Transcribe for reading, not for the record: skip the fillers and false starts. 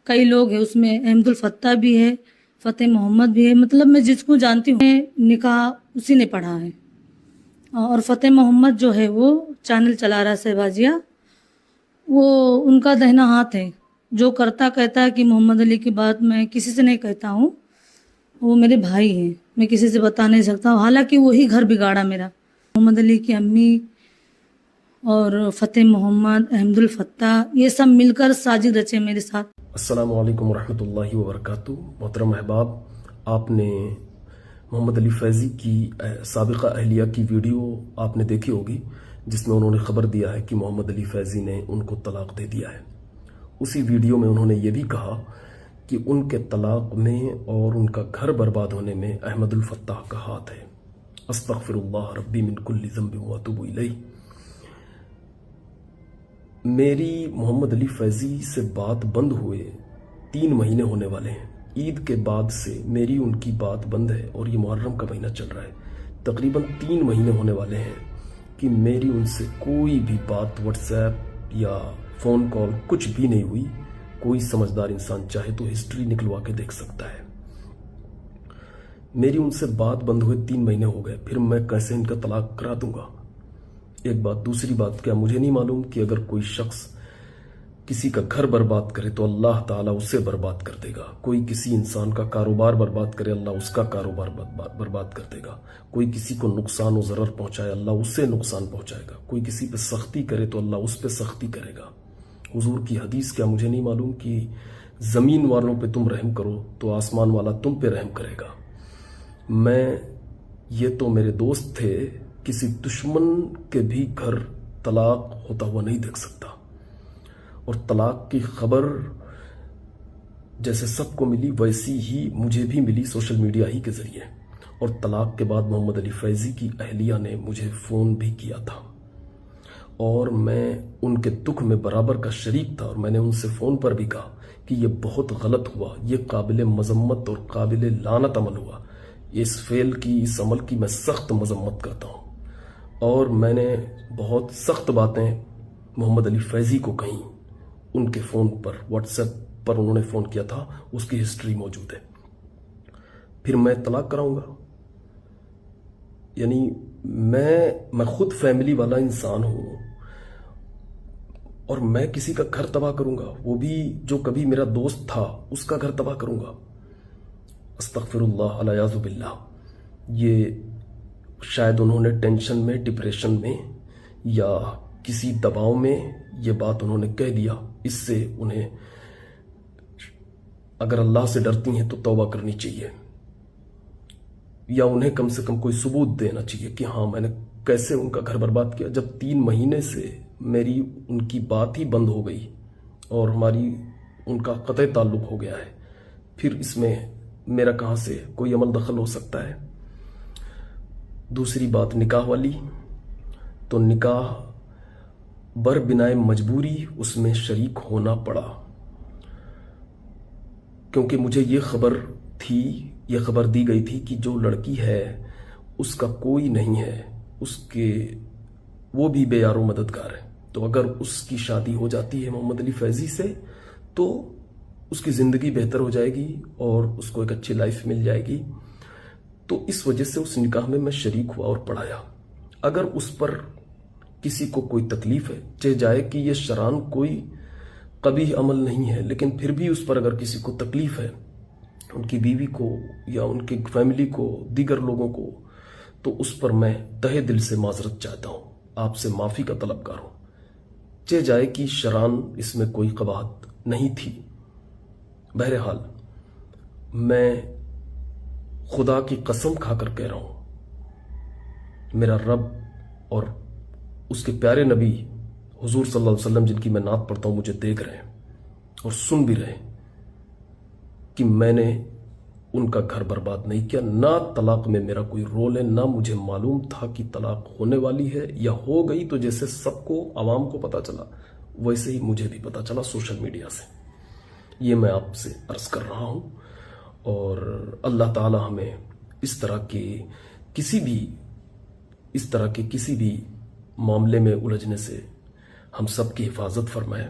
कई लोग हैं उसमें अहमदुल फत्ता भी है, फ़तेह मोहम्मद भी है। मतलब मैं जिसको जानती हूँ निकाह उसी ने पढ़ा है। और फ़तेह मोहम्मद जो है वो चैनल चला रहा है शहबाजिया, वो उनका दाहिना हाथ है। जो करता कहता है कि मोहम्मद अली की बात मैं किसी से नहीं कहता हूँ, वो मेरे भाई हैं, मैं किसी से बता नहीं सकता। हालांकि वही घर बिगाड़ा मेरा। मोहम्मद अली की अम्मी और फ़तेह मोहम्मद, अहमदुल फत्ता, ये सब मिलकर साजिद रचे मेरे साथ। अस्सलामु अलैकुम रहमतुल्लाहि व बरकातुहू। मोहतरम अहबाब, आपने मोहम्मद अली फैज़ी की साबिक़ा अहलिया की वीडियो आपने देखी होगी, जिसमें उन्होंने ख़बर दिया है कि मोहम्मद अली फैज़ी ने उनको तलाक़ दे दिया है। उसी वीडियो में उन्होंने ये भी कहा कि उनके तलाक़ में और उनका घर बर्बाद होने में अहमदुल फत्ताह का हाथ है। अस्तग़फिरुल्लाह रब्बी मिन कुल्लि ज़ंबिन व अतूबु इलैह। मेरी मोहम्मद अली फैज़ी से बात बंद हुए 3 महीने होने वाले हैं। ईद के बाद से मेरी उनकी बात बंद है और ये मुहर्रम का महीना चल रहा है। तकरीबन 3 महीने होने वाले हैं कि मेरी उनसे कोई भी बात व्हाट्सएप या फ़ोन कॉल कुछ भी नहीं हुई। कोई समझदार इंसान चाहे तो हिस्ट्री निकलवा के देख सकता है। मेरी उनसे बात बंद हुए 3 महीने हो गए, फिर मैं कैसे इनका तलाक करा दूंगा? एक बात। दूसरी बात, क्या मुझे नहीं मालूम कि अगर कोई शख्स किसी का घर बर्बाद करे तो अल्लाह ताला उसे बर्बाद कर देगा। कोई किसी इंसान का कारोबार बर्बाद करे, अल्लाह उसका कारोबार बर्बाद कर देगा। कोई किसी को नुकसान और ज़रर पहुंचाए, अल्लाह उससे नुकसान पहुंचाएगा। कोई किसी पे सख्ती करे तो अल्लाह उस पे सख्ती करेगा। हुजूर की हदीस, क्या मुझे नहीं मालूम कि ज़मीन वालों पे तुम रहम करो तो आसमान वाला तुम पे रहम करेगा। ये तो मेरे दोस्त थे, किसी दुश्मन के भी घर तलाक होता हुआ नहीं देख सकता। और तलाक की खबर जैसे सबको मिली वैसी ही मुझे भी मिली, सोशल मीडिया ही के जरिए। और तलाक के बाद मोहम्मद अली फैज़ी की अहलिया ने मुझे फ़ोन भी किया था और मैं उनके दुख में बराबर का शरीक था। और मैंने उनसे फ़ोन पर भी कहा कि यह बहुत गलत हुआ, यह काबिल मजम्मत और काबिल लानत अमल हुआ। इस फेल की, इस अमल की मैं सख्त मजम्मत करता हूँ। और मैंने बहुत सख्त बातें मोहम्मद अली फैज़ी को कहीं। उनके फ़ोन पर, व्हाट्सएप पर उन्होंने फ़ोन किया था, उसकी हिस्ट्री मौजूद है। फिर मैं तलाक कराऊंगा? यानी मैं खुद फैमिली वाला इंसान हूं और मैं किसी का घर तबाह करूंगा, वो भी जो कभी मेरा दोस्त था उसका घर तबाह करूंगा? अस्तग़फिरुल्लाह अला याज़ु बिल्लाह। ये शायद उन्होंने टेंशन में, डिप्रेशन में या किसी दबाव में ये बात उन्होंने कह दिया। इससे उन्हें, अगर अल्लाह से डरती हैं तो तौबा करनी चाहिए, या उन्हें कम से कम कोई सबूत देना चाहिए कि हाँ, मैंने कैसे उनका घर बर्बाद किया। जब 3 महीने से मेरी उनकी बात ही बंद हो गई और उनका कतई ताल्लुक हो गया है, फिर इसमें मेरा कहां से कोई अमल दखल हो सकता है? दूसरी बात, निकाह वाली, तो निकाह बर बिनाए मजबूरी उसमें शरीक होना पड़ा, क्योंकि मुझे ये खबर दी गई थी कि जो लड़की है उसका कोई नहीं है, वो भी बेयारो मददगार है। तो अगर उसकी शादी हो जाती है मोहम्मद अली फैज़ी से तो उसकी ज़िंदगी बेहतर हो जाएगी और उसको एक अच्छी लाइफ मिल जाएगी। तो इस वजह से उस निकाह में मैं शरीक हुआ और पढ़ाया। अगर उस पर किसी को कोई तकलीफ है, चाहे जाए कि ये शरान कोई कभी अमल नहीं है, लेकिन फिर भी उस पर अगर किसी को तकलीफ है, उनकी बीवी को या उनकी फैमिली को, दीगर लोगों को, तो उस पर मैं तहे दिल से माजरत चाहता हूं, आपसे माफी का तलबगार हूं। चाहे जाए कि शरान इसमें कोई कबाहत नहीं थी। बहरहाल, मैं खुदा की कसम खाकर कह रहा हूं, मेरा रब और उसके प्यारे नबी हुजूर सल्लल्लाहु अलैहि वसल्लम, जिनकी मैं नात पढ़ता हूं, मुझे देख रहे हैं और सुन भी रहे हैं कि मैंने उनका घर बर्बाद नहीं किया। ना तलाक में मेरा कोई रोल है, ना मुझे मालूम था कि तलाक होने वाली है, या हो गई तो जैसे सबको, आवाम को पता चला, वैसे ही मुझे भी पता चला सोशल मीडिया से। ये मैं आपसे अर्ज कर रहा हूं और अल्लाह ताला हमें इस तरह के किसी भी मामले में उलझने से हम सब की हिफाजत फरमाए।